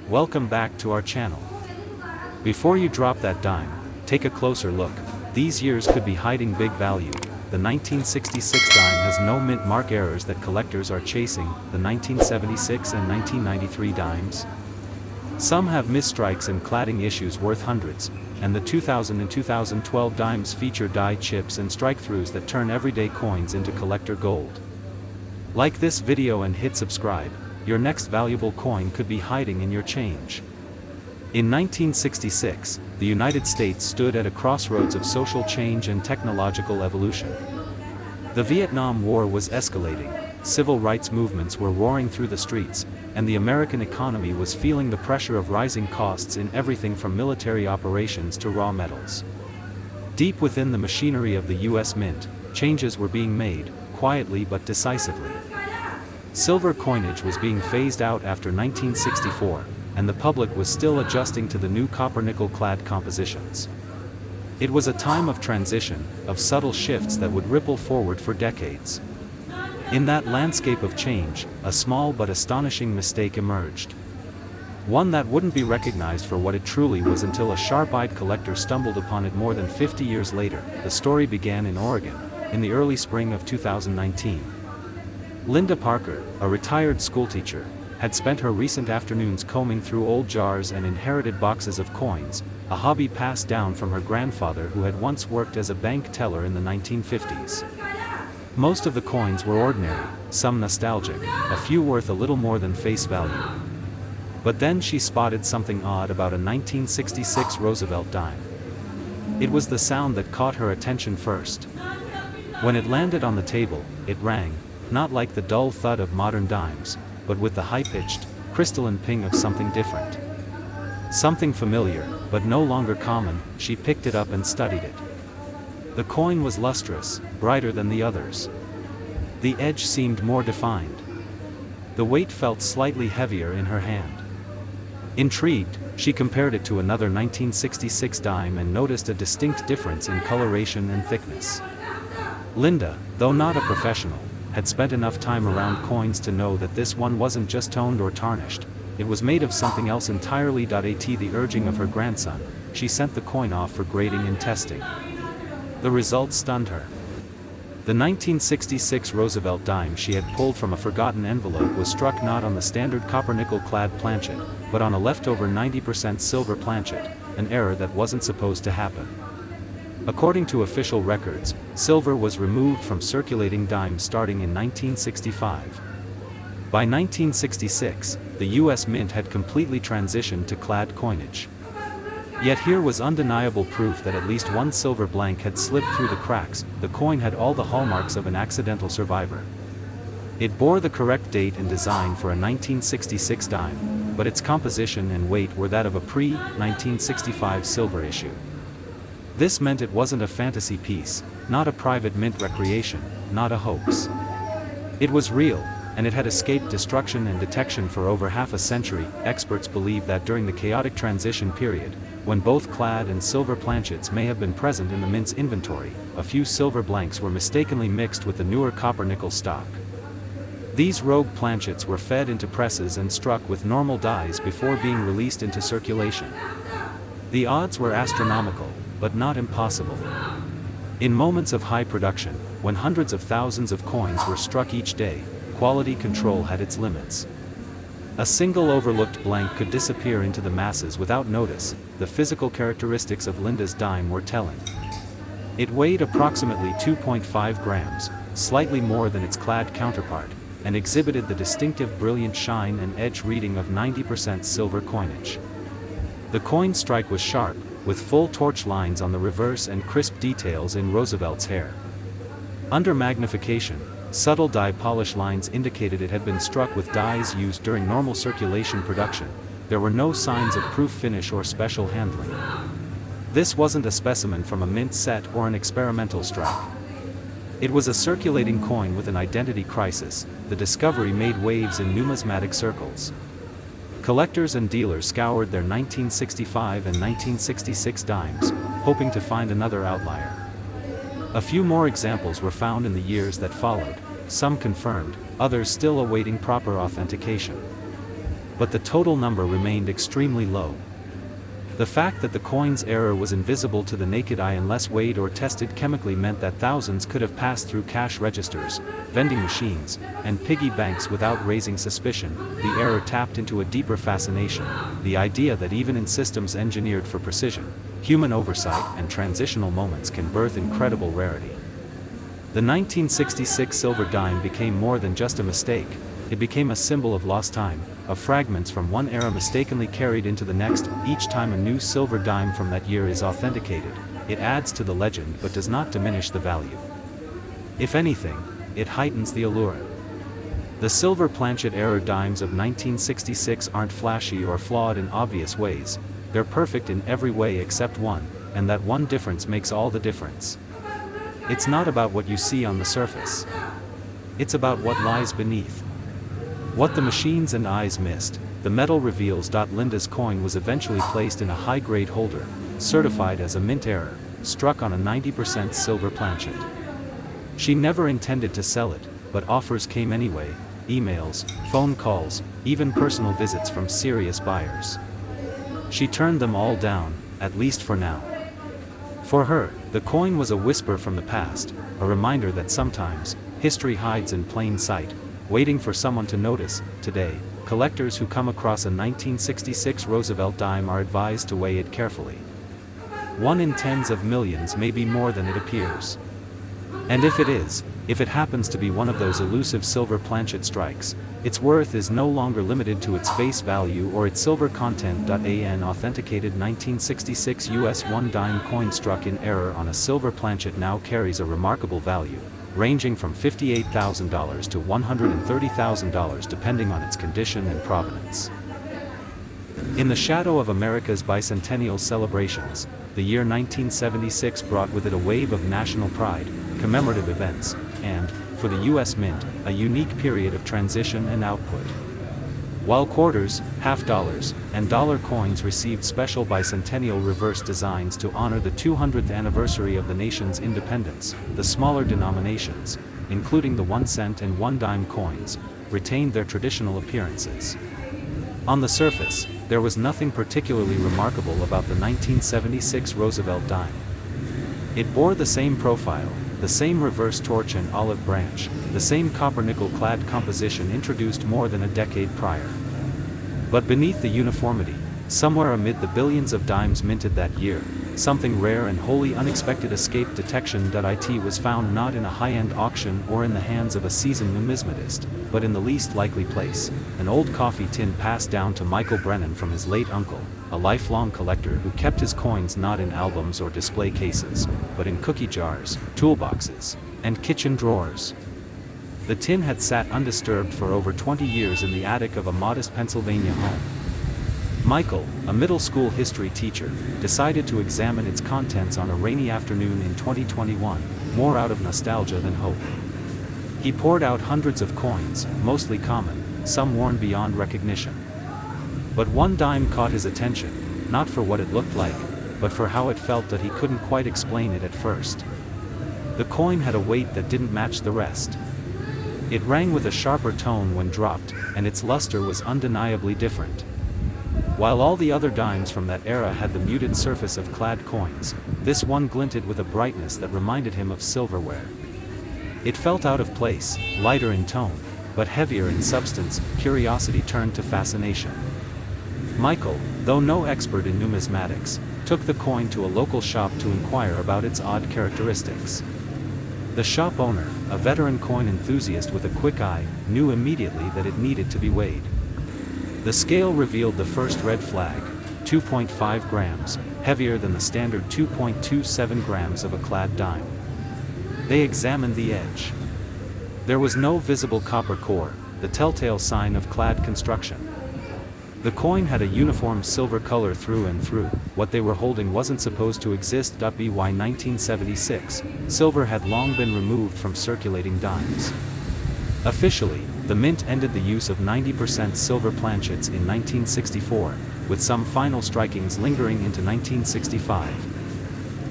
Welcome back to our channel. Before you drop that dime, take a closer look. These years could be hiding big value. The 1966 dime has no mint mark errors that collectors are chasing, the 1976 and 1993 dimes. Some have misstrikes and cladding issues worth hundreds, and the 2000 and 2012 dimes feature die chips and strike-throughs that turn everyday coins into collector gold. Like this video and hit subscribe. Your next valuable coin could be hiding in your change. In 1966, the United States stood at a crossroads of social change and technological evolution. The Vietnam War was escalating, civil rights movements were roaring through the streets, and the American economy was feeling the pressure of rising costs in everything from military operations to raw metals. Deep within the machinery of the U.S. Mint, changes were being made, quietly but decisively. Silver coinage was being phased out after 1964, and the public was still adjusting to the new copper-nickel clad compositions. It was a time of transition, of subtle shifts that would ripple forward for decades. In that landscape of change, a small but astonishing mistake emerged. One that wouldn't be recognized for what it truly was until a sharp-eyed collector stumbled upon it more than 50 years later. The story began in Oregon, in the early spring of 2019. Linda Parker, a retired schoolteacher, had spent her recent afternoons combing through old jars and inherited boxes of coins, a hobby passed down from her grandfather who had once worked as a bank teller in the 1950s. Most of the coins were ordinary, some nostalgic, a few worth a little more than face value. But then she spotted something odd about a 1966 Roosevelt dime. It was the sound that caught her attention first. When it landed on the table, it rang, not like the dull thud of modern dimes, but with the high-pitched, crystalline ping of something different. Something familiar, but no longer common. She picked it up and studied it. The coin was lustrous, brighter than the others. The edge seemed more defined. The weight felt slightly heavier in her hand. Intrigued, she compared it to another 1966 dime and noticed a distinct difference in coloration and thickness. Linda, though not a professional, had spent enough time around coins to know that this one wasn't just toned or tarnished, it was made of something else entirely. At the urging of her grandson, she sent the coin off for grading and testing. The results stunned her. The 1966 Roosevelt dime she had pulled from a forgotten envelope was struck not on the standard copper-nickel clad planchet, but on a leftover 90% silver planchet, an error that wasn't supposed to happen. According to official records, silver was removed from circulating dimes starting in 1965. By 1966, the U.S. Mint had completely transitioned to clad coinage. Yet here was undeniable proof that at least one silver blank had slipped through the cracks. The coin had all the hallmarks of an accidental survivor. It bore the correct date and design for a 1966 dime, but its composition and weight were that of a pre-1965 silver issue. This meant it wasn't a fantasy piece, not a private mint recreation, not a hoax. It was real, and it had escaped destruction and detection for over half a century. Experts believe that during the chaotic transition period, when both clad and silver planchets may have been present in the mint's inventory, a few silver blanks were mistakenly mixed with the newer copper-nickel stock. These rogue planchets were fed into presses and struck with normal dies before being released into circulation. The odds were astronomical, but not impossible. In moments of high production, when hundreds of thousands of coins were struck each day, quality control had its limits. A single overlooked blank could disappear into the masses without notice. The physical characteristics of Linda's dime were telling. It weighed approximately 2.5 grams, slightly more than its clad counterpart, and exhibited the distinctive brilliant shine and edge reading of 90% silver coinage. The coin strike was sharp, with full torch lines on the reverse and crisp details in Roosevelt's hair. Under magnification, subtle die polish lines indicated it had been struck with dies used during normal circulation production. There were no signs of proof finish or special handling. This wasn't a specimen from a mint set or an experimental strike. It was a circulating coin with an identity crisis. The discovery made waves in numismatic circles. Collectors and dealers scoured their 1965 and 1966 dimes, hoping to find another outlier. A few more examples were found in the years that followed, some confirmed, others still awaiting proper authentication. but the total number remained extremely low. The fact that the coin's error was invisible to the naked eye unless weighed or tested chemically meant that thousands could have passed through cash registers, vending machines, and piggy banks without raising suspicion. The error tapped into a deeper fascination, the idea that even in systems engineered for precision, human oversight and transitional moments can birth incredible rarity. The 1966 silver dime became more than just a mistake. It became a symbol of lost time, of fragments from one era mistakenly carried into the next. Each time a new silver dime from that year is authenticated, it adds to the legend but does not diminish the value. If anything, it heightens the allure. The silver planchet era dimes of 1966 aren't flashy or flawed in obvious ways. They're perfect in every way except one, and that one difference makes all the difference. It's not about what you see on the surface. It's about what lies beneath. What the machines and eyes missed, the metal reveals. Linda's coin was eventually placed in a high-grade holder, certified as a mint error, struck on a 90% silver planchet. She never intended to sell it, but offers came anyway, emails, phone calls, even personal visits from serious buyers. She turned them all down, at least for now. For her, the coin was a whisper from the past, a reminder that sometimes, history hides in plain sight, waiting for someone to notice. Today, collectors who come across a 1966 Roosevelt dime are advised to weigh it carefully. 1 in tens of millions may be more than it appears. And if it is, if it happens to be one of those elusive silver planchet strikes, its worth is no longer limited to its face value or its silver content. An authenticated 1966 US 1 dime coin struck in error on a silver planchet now carries a remarkable value, ranging from $58,000 to $130,000 depending on its condition and provenance. In the shadow of America's bicentennial celebrations, the year 1976 brought with it a wave of national pride, commemorative events, and, for the U.S. Mint, a unique period of transition and output. While quarters, half dollars, and dollar coins received special bicentennial reverse designs to honor the 200th anniversary of the nation's independence, the smaller denominations, including the 1 cent and 1 dime coins, retained their traditional appearances. On the surface, there was nothing particularly remarkable about the 1976 Roosevelt dime. It bore the same profile, the same reverse torch and olive branch, the same copper-nickel clad composition introduced more than a decade prior. But beneath the uniformity, somewhere amid the billions of dimes minted that year, something rare and wholly unexpected escaped detection. It was found not in a high-end auction or in the hands of a seasoned numismatist, but in the least likely place, an old coffee tin passed down to Michael Brennan from his late uncle, a lifelong collector who kept his coins not in albums or display cases, but in cookie jars, toolboxes, and kitchen drawers. The tin had sat undisturbed for over 20 years in the attic of a modest Pennsylvania home. Michael, a middle school history teacher, decided to examine its contents on a rainy afternoon in 2021, more out of nostalgia than hope. He poured out hundreds of coins, mostly common, some worn beyond recognition. But one dime caught his attention, not for what it looked like, but for how it felt. He couldn't quite explain it at first. The coin had a weight that didn't match the rest. It rang with a sharper tone when dropped, and its luster was undeniably different. While all the other dimes from that era had the muted surface of clad coins, this one glinted with a brightness that reminded him of silverware. It felt out of place, lighter in tone, but heavier in substance. Curiosity turned to fascination. Michael, though no expert in numismatics, took the coin to a local shop to inquire about its odd characteristics. The shop owner, a veteran coin enthusiast with a quick eye, knew immediately that it needed to be weighed. The scale revealed the first red flag, 2.5 grams, heavier than the standard 2.27 grams of a clad dime. They examined the edge. There was no visible copper core, the telltale sign of clad construction. The coin had a uniform silver color through and through. What they were holding wasn't supposed to exist. By 1976, silver had long been removed from circulating dimes. Officially, the mint ended the use of 90% silver planchets in 1964, with some final strikings lingering into 1965.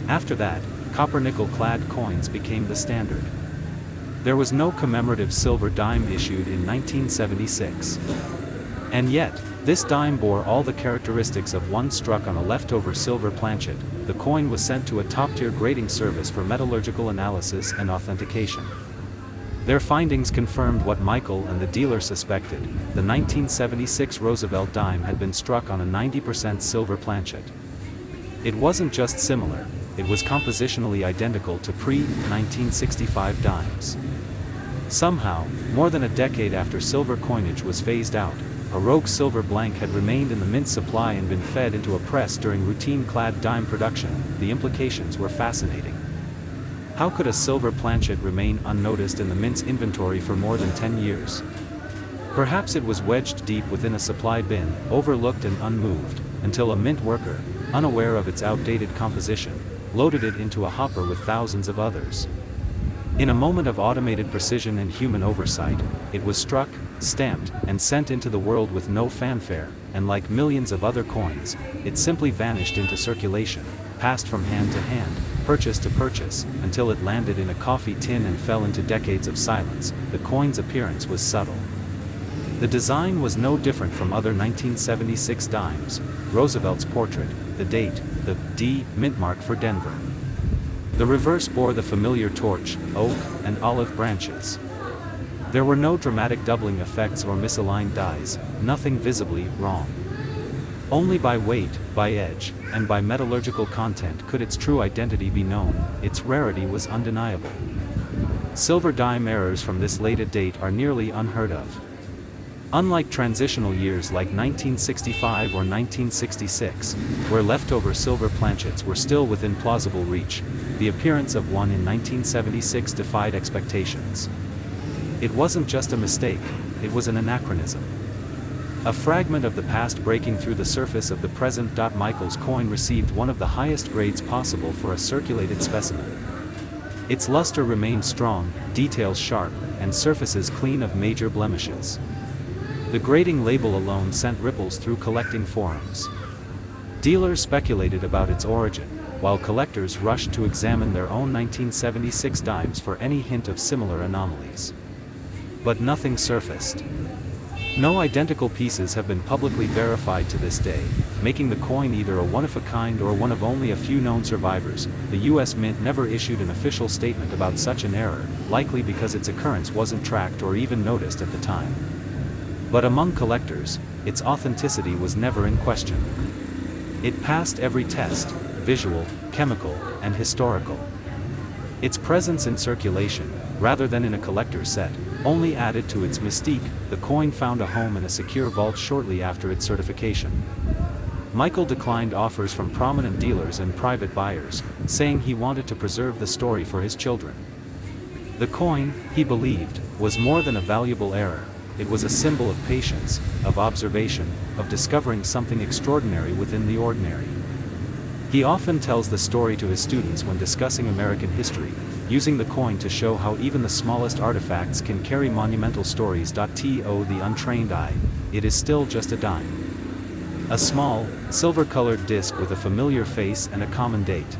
After that, copper-nickel clad coins became the standard. There was no commemorative silver dime issued in 1976. And yet, This dime bore all the characteristics of one struck on a leftover silver planchet. The coin was sent to a top-tier grading service for metallurgical analysis and authentication. Their findings confirmed what Michael and the dealer suspected: the 1976 Roosevelt dime had been struck on a 90% silver planchet. It wasn't just similar, it was compositionally identical to pre-1965 dimes. Somehow, more than a decade after silver coinage was phased out, a rogue silver blank had remained in the mint supply and been fed into a press during routine-clad dime production. The implications were fascinating. How could a silver planchet remain unnoticed in the mint's inventory for more than 10 years? Perhaps it was wedged deep within a supply bin, overlooked and unmoved, until a mint worker, unaware of its outdated composition, loaded it into a hopper with thousands of others. In a moment of automated precision and human oversight, it was struck, stamped, and sent into the world with no fanfare, and like millions of other coins, it simply vanished into circulation, passed from hand to hand, purchase to purchase, until it landed in a coffee tin and fell into decades of silence. The coin's appearance was subtle. The design was no different from other 1976 dimes: Roosevelt's portrait, the date, the D mint mark for Denver. The reverse bore the familiar torch, oak, and olive branches. There were no dramatic doubling effects or misaligned dies, nothing visibly wrong. Only by weight, by edge, and by metallurgical content could its true identity be known. Its rarity was undeniable. Silver dime errors from this late date are nearly unheard of. Unlike transitional years like 1965 or 1966, where leftover silver planchets were still within plausible reach, the appearance of one in 1976 defied expectations. It wasn't just a mistake, it was an anachronism. A fragment of the past breaking through the surface of the present. Michael's coin received one of the highest grades possible for a circulated specimen. Its luster remained strong, details sharp, and surfaces clean of major blemishes. The grading label alone sent ripples through collecting forums. Dealers speculated about its origin, while collectors rushed to examine their own 1976 dimes for any hint of similar anomalies. But nothing surfaced. No identical pieces have been publicly verified to this day, making the coin either a one-of-a-kind or one of only a few known survivors. The U.S. Mint never issued an official statement about such an error, likely because its occurrence wasn't tracked or even noticed at the time. But among collectors, its authenticity was never in question. It passed every test: visual, chemical, and historical. Its presence in circulation, rather than in a collector's set, only added to its mystique. The coin found a home in a secure vault shortly after its certification. Michael declined offers from prominent dealers and private buyers, saying he wanted to preserve the story for his children. The coin, he believed, was more than a valuable error. It was a symbol of patience, of observation, of discovering something extraordinary within the ordinary. He often tells the story to his students when discussing American history, using the coin to show how even the smallest artifacts can carry monumental stories. To the untrained eye, it is still just a dime. A small, silver-colored disc with a familiar face and a common date.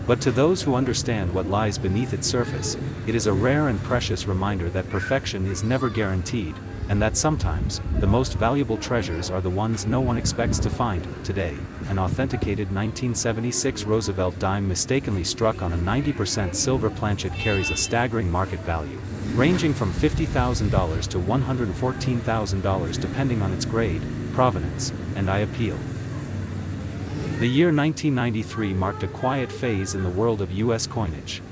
But to those who understand what lies beneath its surface, it is a rare and precious reminder that perfection is never guaranteed, and that sometimes, the most valuable treasures are the ones no one expects to find. Today, an authenticated 1976 Roosevelt dime mistakenly struck on a 90% silver planchet carries a staggering market value, ranging from $50,000 to $114,000 depending on its grade, provenance, and eye appeal. The year 1993 marked a quiet phase in the world of U.S. coinage.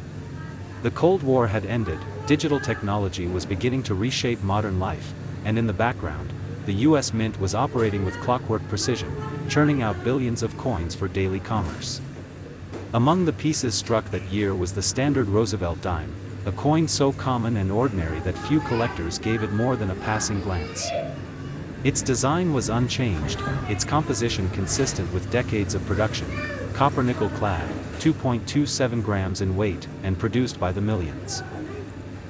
The Cold War had ended, digital technology was beginning to reshape modern life, and in the background, the U.S. Mint was operating with clockwork precision, churning out billions of coins for daily commerce. Among the pieces struck that year was the standard Roosevelt dime, a coin so common and ordinary that few collectors gave it more than a passing glance. Its design was unchanged, its composition consistent with decades of production: copper-nickel clad, 2.27 grams in weight, and produced by the millions.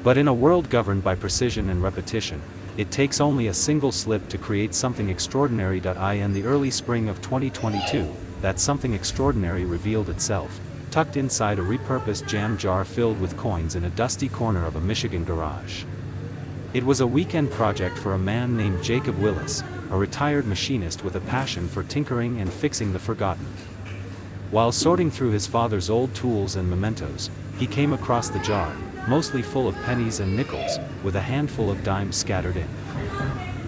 But in a world governed by precision and repetition, it takes only a single slip to create something extraordinary. In the early spring of 2022, that something extraordinary revealed itself, tucked inside a repurposed jam jar filled with coins in a dusty corner of a Michigan garage. It was a weekend project for a man named Jacob Willis, a retired machinist with a passion for tinkering and fixing the forgotten. While sorting through his father's old tools and mementos, he came across the jar, mostly full of pennies and nickels, with a handful of dimes scattered in.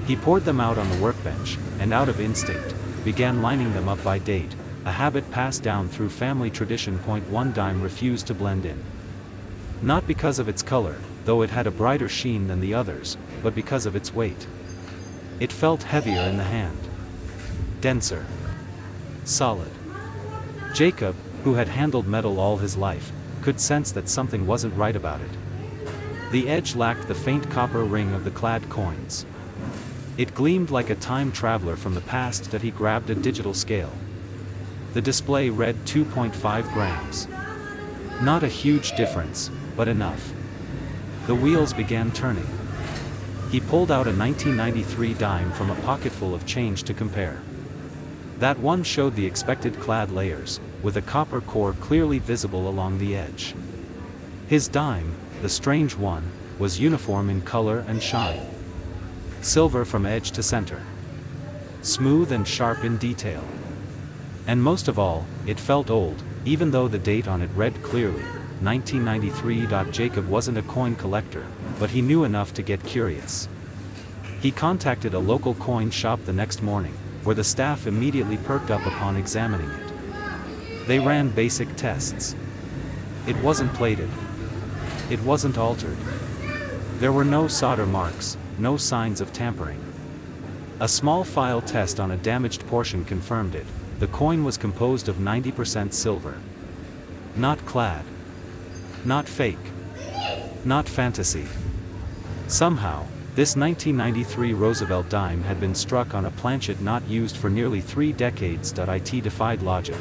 He poured them out on the workbench, and out of instinct, began lining them up by date, a habit passed down through family tradition. One dime refused to blend in. Not because of its color, though it had a brighter sheen than the others, but because of its weight. It felt heavier in the hand. Denser. Solid. Jacob, who had handled metal all his life, could sense that something wasn't right about it. The edge lacked the faint copper ring of the clad coins. It gleamed like a time traveler from the past that he grabbed a digital scale. The display read 2.5 grams. Not a huge difference, but enough. The wheels began turning. He pulled out a 1993 dime from a pocketful of change to compare. That one showed the expected clad layers, with a copper core clearly visible along the edge. His dime, the strange one, was uniform in color and shine. Silver from edge to center. Smooth and sharp in detail. And most of all, it felt old, even though the date on it read clearly, 1993. Jacob wasn't a coin collector, but he knew enough to get curious. He contacted a local coin shop the next morning, where the staff immediately perked up upon examining it. They ran basic tests. It wasn't plated. It wasn't altered. There were no solder marks, no signs of tampering. A small file test on a damaged portion confirmed it. The coin was composed of 90% silver. Not clad. Not fake. Not fantasy. Somehow, this 1993 Roosevelt dime had been struck on a planchet not used for nearly 3 decades. It defied logic.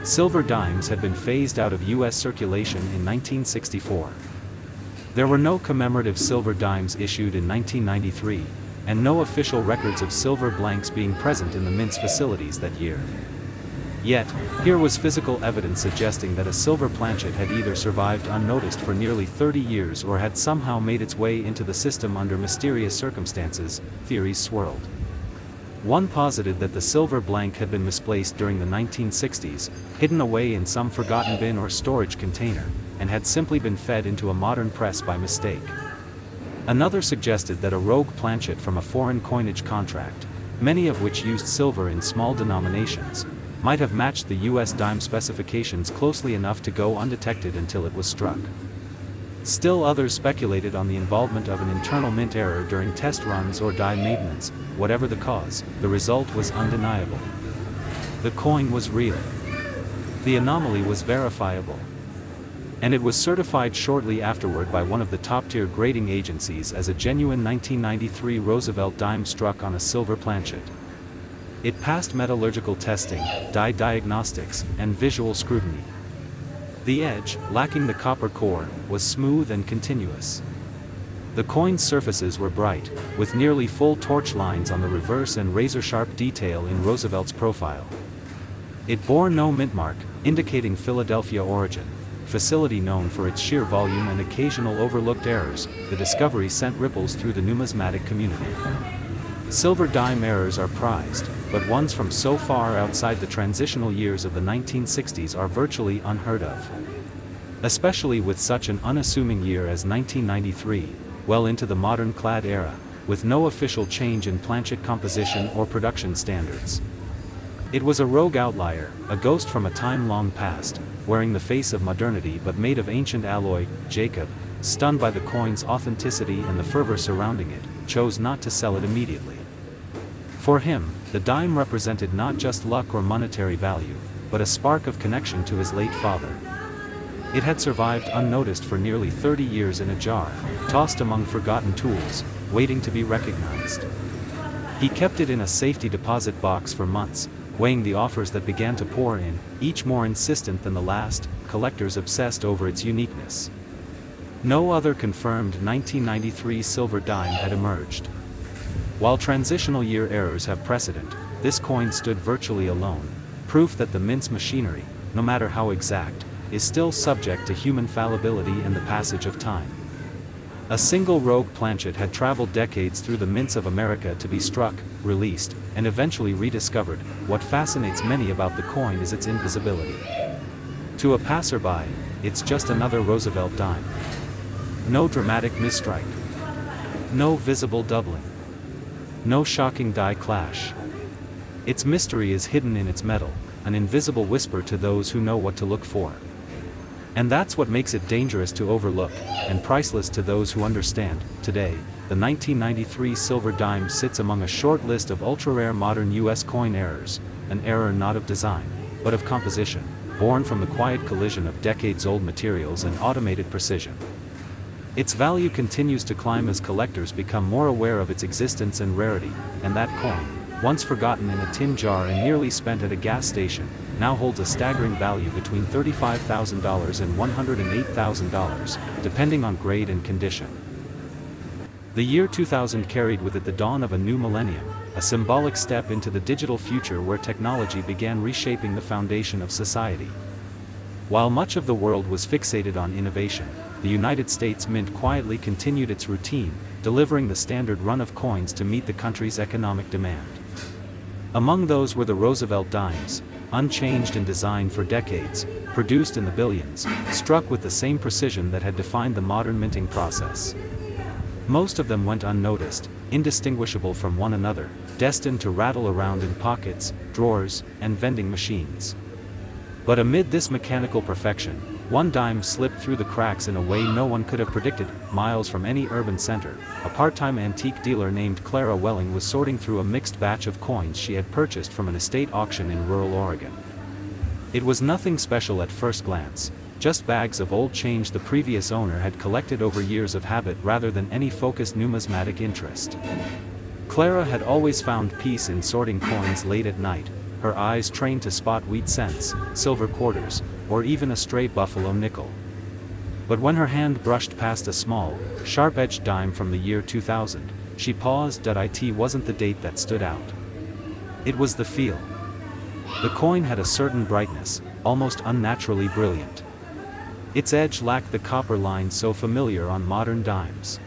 Silver dimes had been phased out of U.S. circulation in 1964. There were no commemorative silver dimes issued in 1993, and no official records of silver blanks being present in the mint's facilities that year. Yet, here was physical evidence suggesting that a silver planchet had either survived unnoticed for nearly 30 years or had somehow made its way into the system under mysterious circumstances. Theories swirled. One posited that the silver blank had been misplaced during the 1960s, hidden away in some forgotten bin or storage container, and had simply been fed into a modern press by mistake. Another suggested that a rogue planchet from a foreign coinage contract, many of which used silver in small denominations, might have matched the U.S. dime specifications closely enough to go undetected until it was struck. Still others speculated on the involvement of an internal mint error during test runs or die maintenance. Whatever the cause, the result was undeniable. The coin was real. The anomaly was verifiable. And it was certified shortly afterward by one of the top-tier grading agencies as a genuine 1993 Roosevelt dime struck on a silver planchet. It passed metallurgical testing, die diagnostics, and visual scrutiny. The edge, lacking the copper core, was smooth and continuous. The coin's surfaces were bright, with nearly full torch lines on the reverse and razor-sharp detail in Roosevelt's profile. It bore no mint mark, indicating Philadelphia origin. Facility known for its sheer volume and occasional overlooked errors, the discovery sent ripples through the numismatic community. Silver dime errors are prized, but ones from so far outside the transitional years of the 1960s are virtually unheard of. Especially with such an unassuming year as 1993, well into the modern clad era, with no official change in planchet composition or production standards. It was a rogue outlier, a ghost from a time long past, wearing the face of modernity but made of ancient alloy. Jacob, stunned by the coin's authenticity and the fervor surrounding it, chose not to sell it immediately. For him, the dime represented not just luck or monetary value, but a spark of connection to his late father. It had survived unnoticed for nearly 30 years in a jar, tossed among forgotten tools, waiting to be recognized. He kept it in a safety deposit box for months, weighing the offers that began to pour in, each more insistent than the last. Collectors obsessed over its uniqueness. No other confirmed 1993 silver dime had emerged. While transitional year errors have precedent, this coin stood virtually alone, proof that the mint's machinery, no matter how exact, is still subject to human fallibility and the passage of time. A single rogue planchet had traveled decades through the mints of America to be struck, released, and eventually rediscovered. What fascinates many about the coin is its invisibility. To a passerby, it's just another Roosevelt dime. No dramatic misstrike. No visible doubling. No shocking die clash. Its mystery is hidden in its metal, an invisible whisper to those who know what to look for. And that's what makes it dangerous to overlook, and priceless to those who understand. Today, the 1993 silver dime sits among a short list of ultra-rare modern U.S. coin errors, an error not of design, but of composition, born from the quiet collision of decades-old materials and automated precision. Its value continues to climb as collectors become more aware of its existence and rarity, and that coin, once forgotten in a tin jar and nearly spent at a gas station, now holds a staggering value between $35,000 and $108,000, depending on grade and condition. The year 2000 carried with it the dawn of a new millennium, a symbolic step into the digital future where technology began reshaping the foundation of society. While much of the world was fixated on innovation, the United States Mint quietly continued its routine, delivering the standard run of coins to meet the country's economic demand. Among those were the Roosevelt dimes, unchanged in design for decades, produced in the billions, struck with the same precision that had defined the modern minting process. Most of them went unnoticed, indistinguishable from one another, destined to rattle around in pockets, drawers, and vending machines. But amid this mechanical perfection, one dime slipped through the cracks in a way no one could have predicted. Miles from any urban center, a part-time antique dealer named Clara Welling was sorting through a mixed batch of coins she had purchased from an estate auction in rural Oregon. It was nothing special at first glance, just bags of old change the previous owner had collected over years of habit rather than any focused numismatic interest. Clara had always found peace in sorting coins late at night, her eyes trained to spot wheat cents, silver quarters, or even a stray buffalo nickel. But when her hand brushed past a small, sharp-edged dime from the year 2000, she paused. It wasn't the date that stood out. It was the feel. The coin had a certain brightness, almost unnaturally brilliant. Its edge lacked the copper line so familiar on modern dimes.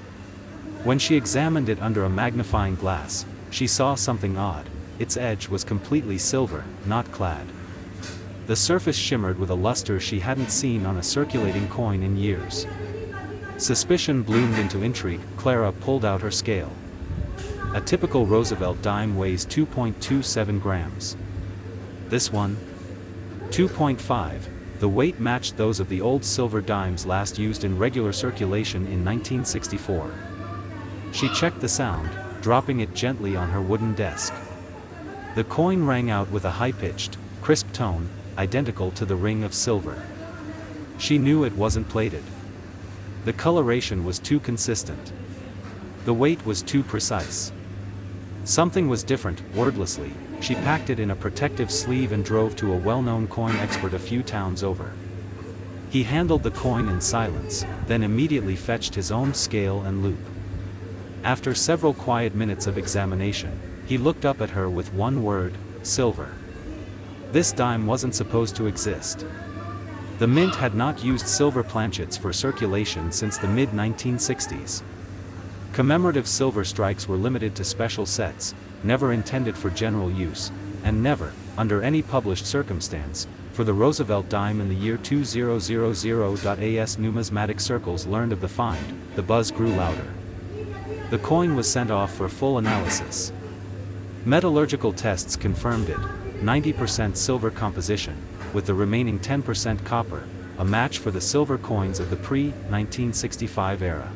When she examined it under a magnifying glass, she saw something odd. Its edge was completely silver, not clad. The surface shimmered with a luster she hadn't seen on a circulating coin in years. Suspicion bloomed into intrigue. Clara pulled out her scale. A typical Roosevelt dime weighs 2.27 grams. This one? 2.5. The weight matched those of the old silver dimes last used in regular circulation in 1964. She checked the sound, dropping it gently on her wooden desk. The coin rang out with a high-pitched, crisp tone, identical to the ring of silver. She knew it wasn't plated. The coloration was too consistent. The weight was too precise. Something was different. Wordlessly, she packed it in a protective sleeve and drove to a well-known coin expert a few towns over. He handled the coin in silence, then immediately fetched his own scale and loop. After several quiet minutes of examination, he looked up at her with one word: silver. This dime wasn't supposed to exist. The mint had not used silver planchets for circulation since the mid-1960s. Commemorative silver strikes were limited to special sets, never intended for general use, and never, under any published circumstance, for the Roosevelt dime in the year 2000. As numismatic circles learned of the find, the buzz grew louder. The coin was sent off for full analysis. Metallurgical tests confirmed it: 90% silver composition, with the remaining 10% copper, a match for the silver coins of the pre-1965 era.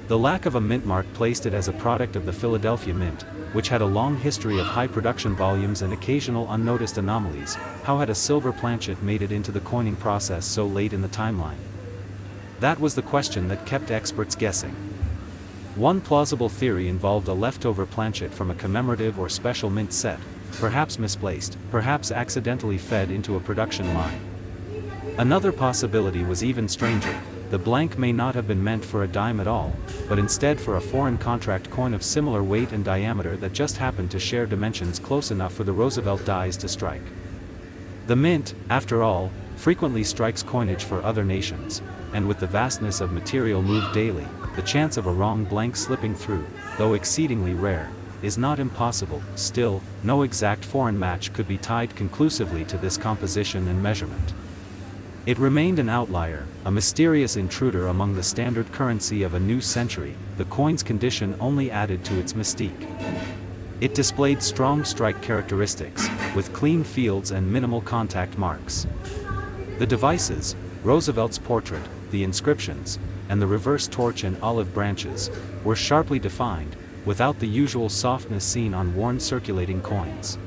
The lack of a mint mark placed it as a product of the Philadelphia Mint, which had a long history of high production volumes and occasional unnoticed anomalies. How had a silver planchet made it into the coining process so late in the timeline? That was the question that kept experts guessing. One plausible theory involved a leftover planchet from a commemorative or special mint set, perhaps misplaced, perhaps accidentally fed into a production line. Another possibility was even stranger: the blank may not have been meant for a dime at all, but instead for a foreign contract coin of similar weight and diameter that just happened to share dimensions close enough for the Roosevelt dies to strike. The mint, after all, frequently strikes coinage for other nations, and with the vastness of material moved daily, the chance of a wrong blank slipping through, though exceedingly rare, is not impossible. Still, no exact foreign match could be tied conclusively to this composition and measurement. It remained an outlier, a mysterious intruder among the standard currency of a new century. The coin's condition only added to its mystique. It displayed strong strike characteristics, with clean fields and minimal contact marks. The devices, Roosevelt's portrait, the inscriptions, and the reverse torch and olive branches, were sharply defined, without the usual softness seen on worn circulating coins.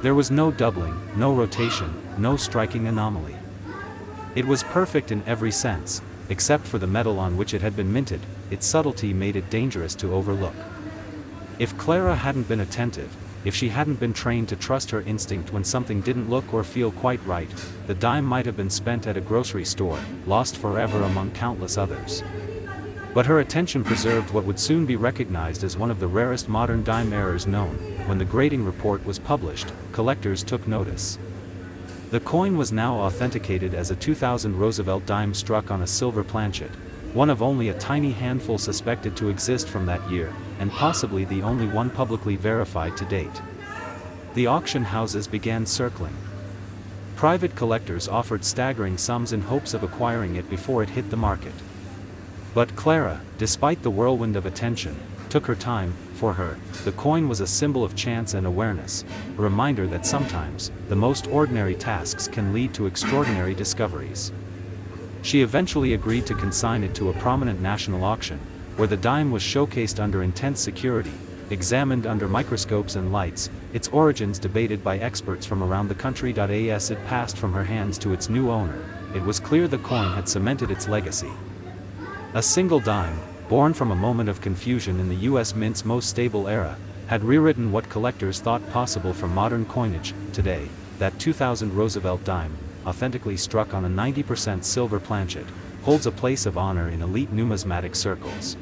There was no doubling, no rotation, no striking anomaly. It was perfect in every sense, except for the metal on which it had been minted. Its subtlety made it dangerous to overlook. If Clara hadn't been attentive, if she hadn't been trained to trust her instinct when something didn't look or feel quite right, the dime might have been spent at a grocery store, lost forever among countless others. But her attention preserved what would soon be recognized as one of the rarest modern dime errors known. When the grading report was published, collectors took notice. The coin was now authenticated as a 2000 Roosevelt dime struck on a silver planchet, one of only a tiny handful suspected to exist from that year, and possibly the only one publicly verified to date. The auction houses began circling. Private collectors offered staggering sums in hopes of acquiring it before it hit the market. But Clara, despite the whirlwind of attention, took her time. For her, the coin was a symbol of chance and awareness, a reminder that sometimes, the most ordinary tasks can lead to extraordinary discoveries. She eventually agreed to consign it to a prominent national auction, where the dime was showcased under intense security, examined under microscopes and lights, its origins debated by experts from around the country. As it passed from her hands to its new owner, it was clear the coin had cemented its legacy. A single dime, born from a moment of confusion in the U.S. Mint's most stable era, had rewritten what collectors thought possible for modern coinage. Today, that 2000 Roosevelt dime, authentically struck on a 90% silver planchet, holds a place of honor in elite numismatic circles.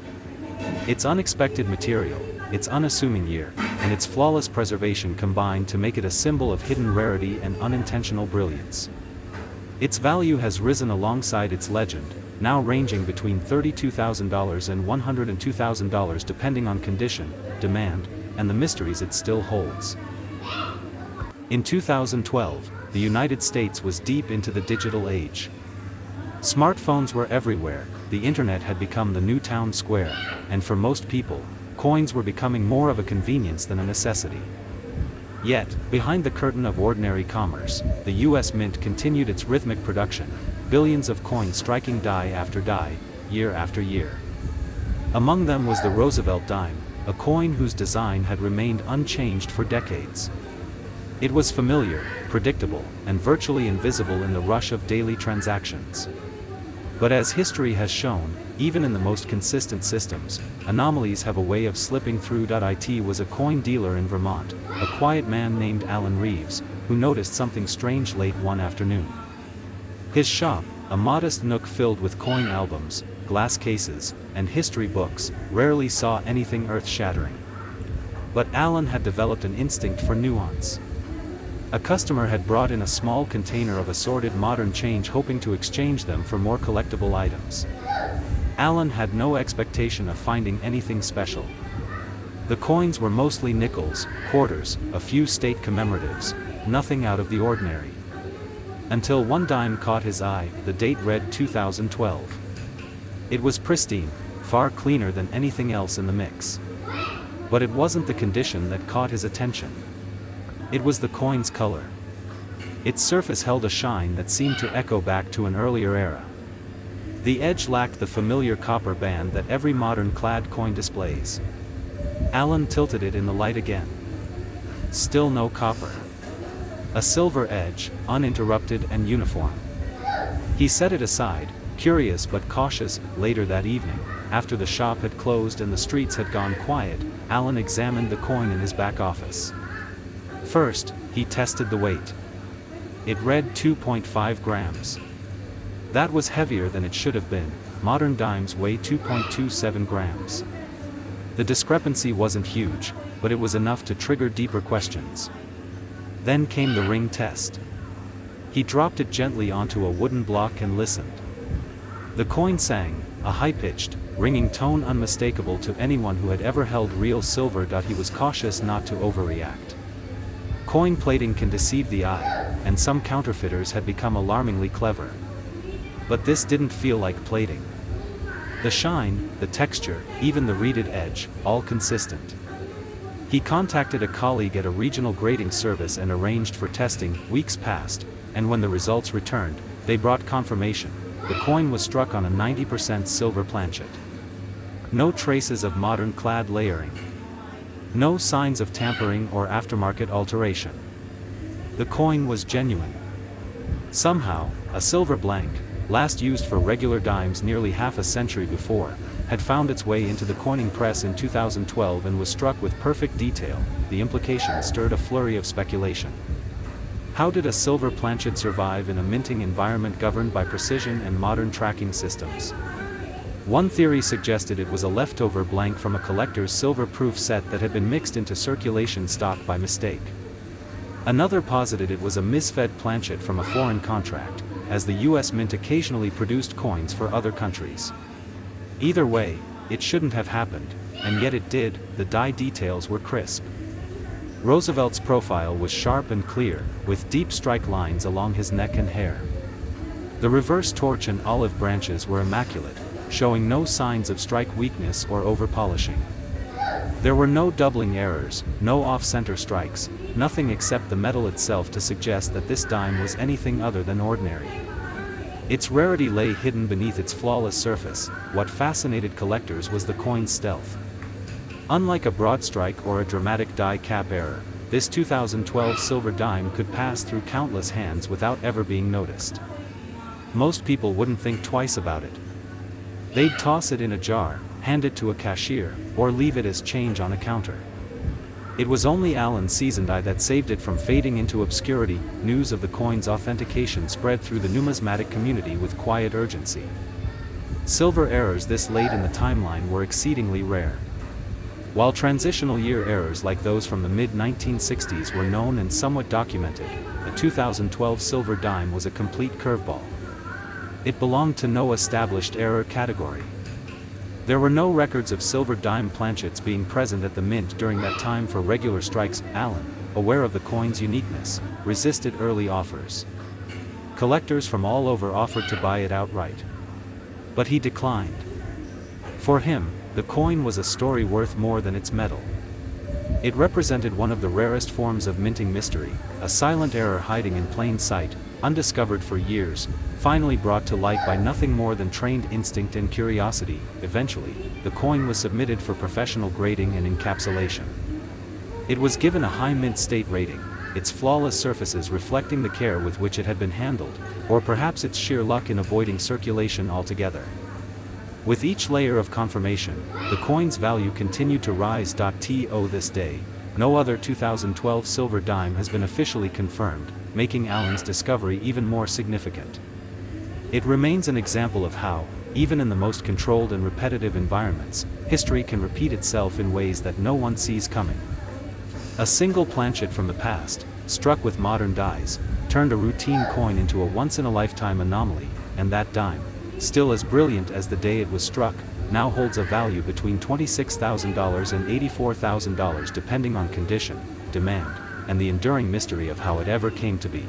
Its unexpected material, its unassuming year, and its flawless preservation combined to make it a symbol of hidden rarity and unintentional brilliance. Its value has risen alongside its legend, now ranging between $32,000 and $102,000 depending on condition, demand, and the mysteries it still holds. In 2012, the United States was deep into the digital age. Smartphones were everywhere, the internet had become the new town square, and for most people, coins were becoming more of a convenience than a necessity. Yet, behind the curtain of ordinary commerce, the U.S. Mint continued its rhythmic production, billions of coins striking die after die, year after year. Among them was the Roosevelt dime, a coin whose design had remained unchanged for decades. It was familiar, predictable, and virtually invisible in the rush of daily transactions. But as history has shown, even in the most consistent systems, anomalies have a way of slipping through. It was a coin dealer in Vermont, a quiet man named Alan Reeves, who noticed something strange late one afternoon. His shop, a modest nook filled with coin albums, glass cases, and history books, rarely saw anything earth-shattering. But Alan had developed an instinct for nuance. A customer had brought in a small container of assorted modern change hoping to exchange them for more collectible items. Alan had no expectation of finding anything special. The coins were mostly nickels, quarters, a few state commemoratives, nothing out of the ordinary. Until one dime caught his eye. The date read 2012. It was pristine, far cleaner than anything else in the mix. But it wasn't the condition that caught his attention. It was the coin's color. Its surface held a shine that seemed to echo back to an earlier era. The edge lacked the familiar copper band that every modern clad coin displays. Alan tilted it in the light again. Still no copper. A silver edge, uninterrupted and uniform. He set it aside, curious but cautious. Later that evening, after the shop had closed and the streets had gone quiet, Alan examined the coin in his back office. First, he tested the weight. It read 2.5 grams. That was heavier than it should have been. Modern dimes weigh 2.27 grams. The discrepancy wasn't huge, but it was enough to trigger deeper questions. Then came the ring test. He dropped it gently onto a wooden block and listened. The coin sang, a high-pitched, ringing tone unmistakable to anyone who had ever held real silver. He was cautious not to overreact. Coin plating can deceive the eye, and some counterfeiters had become alarmingly clever. But this didn't feel like plating. The shine, the texture, even the reeded edge, all consistent. He contacted a colleague at a regional grading service and arranged for testing. Weeks passed, and when the results returned, they brought confirmation. The coin was struck on a 90% silver planchet. No traces of modern clad layering. No signs of tampering or aftermarket alteration. The coin was genuine. Somehow, a silver blank, last used for regular dimes nearly half a century before, had found its way into the coining press in 2012 and was struck with perfect detail. The implication stirred a flurry of speculation. How did a silver planchet survive in a minting environment governed by precision and modern tracking systems? One theory suggested it was a leftover blank from a collector's silver-proof set that had been mixed into circulation stock by mistake. Another posited it was a misfed planchet from a foreign contract, as the US Mint occasionally produced coins for other countries. Either way, it shouldn't have happened, and yet it did. The die details were crisp. Roosevelt's profile was sharp and clear, with deep strike lines along his neck and hair. The reverse torch and olive branches were immaculate, showing no signs of strike weakness or over-polishing. There were no doubling errors, no off-center strikes, nothing except the metal itself to suggest that this dime was anything other than ordinary. Its rarity lay hidden beneath its flawless surface. What fascinated collectors was the coin's stealth. Unlike a broad strike or a dramatic die cap error, this 2012 silver dime could pass through countless hands without ever being noticed. Most people wouldn't think twice about it. They'd toss it in a jar, hand it to a cashier, or leave it as change on a counter. It was only Allen's seasoned eye that saved it from fading into obscurity. News of the coin's authentication spread through the numismatic community with quiet urgency. Silver errors this late in the timeline were exceedingly rare. While transitional year errors like those from the mid-1960s were known and somewhat documented, the 2012 silver dime was a complete curveball. It belonged to no established error category. There were no records of silver dime planchets being present at the mint during that time for regular strikes. Allen, aware of the coin's uniqueness, resisted early offers. Collectors from all over offered to buy it outright. But he declined. For him, the coin was a story worth more than its metal. It represented one of the rarest forms of minting mystery, a silent error hiding in plain sight, undiscovered for years, finally brought to light by nothing more than trained instinct and curiosity. Eventually, the coin was submitted for professional grading and encapsulation. It was given a high mint state rating, its flawless surfaces reflecting the care with which it had been handled, or perhaps its sheer luck in avoiding circulation altogether. With each layer of confirmation, the coin's value continued to rise. To this day, no other 2012 silver dime has been officially confirmed, making Allen's discovery even more significant. It remains an example of how, even in the most controlled and repetitive environments, history can repeat itself in ways that no one sees coming. A single planchet from the past, struck with modern dies, turned a routine coin into a once-in-a-lifetime anomaly, and that dime, still as brilliant as the day it was struck, now holds a value between $26,000 and $84,000 depending on condition, demand, and the enduring mystery of how it ever came to be.